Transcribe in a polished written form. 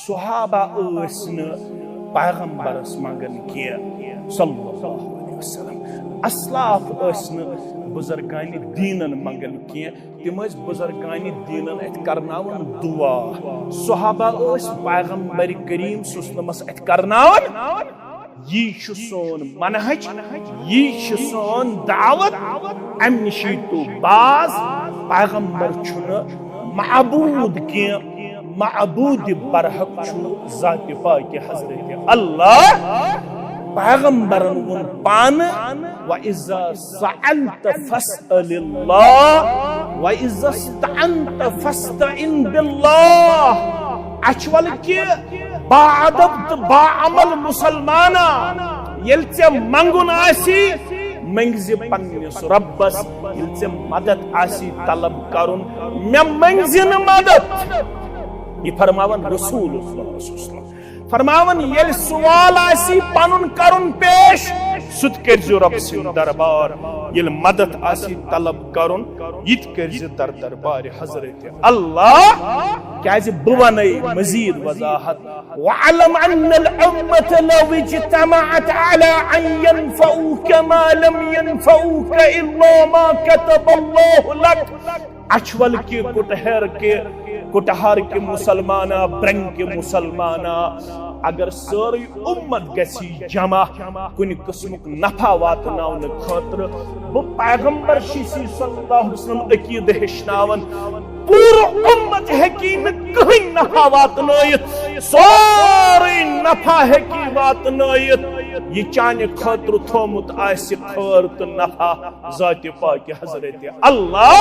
सुहाबा पैगंबरस मंगन किया सल्लल्लाहु अलैहि वसल्लम। असलाफ बुजुर्गानी दीनन मंगन किया, तिम बुजुर्गानी दीनन अत करनावन दुआ। सुहाबा पैगंबर करीम सुसनमस अत करनावन। यी सोन मनहज, यी सोन दावत। अम निशी तो बाज पैगंबर छुन माबूद के माबूद बरहक छु ज़ात पाक हज़रत अल्लाह। पैगंबरन वुन पान व इज़ा सअलत फस्अलिल्लाह व इज़ा इस्तअनत फस्तइन बिल्लाह। अचवल के बाअदब बाअमल मुसलमाना येल चे मंगुन आसी मंगज़ पन्निस रब्बस, येल चे मदद आसी तलब करुन मे मंगज़ न मदद। ये फरमावन रसूलुल्लाह फरमावन येल सवाल आसी पनुन करुन पेश सुत करजो रब सिन दरबार। येल मदद आसी तलब करुन यित करजो दर दरबार हज़रत अल्लाह। क्या बवनै मजीद वजाहत वअलम अन्नल उम्मत लव इज्तमअत अला अन यनफऊक मा लम यनफऊक इल्ला मा कतबल्लाहु लक। अचवल के कुटहर के मुसलमाना ब्रंग के मुसलमाना अगर सारी उम्मत गसी जमा कुन किस्मुक नफा वातनावन खतर बो पैगंबर शिसी सल्लल्लाहु अलैहि वसल्लम अकीद हेशनावन। पूरा उम्मत हेकी न कहीं नफा वातनायत, सारी नफा हेकी वातनायत। ये चाने खतर थोमुत आसि खैर तो नफा ज़ात पाक हज़रत अल्लाह।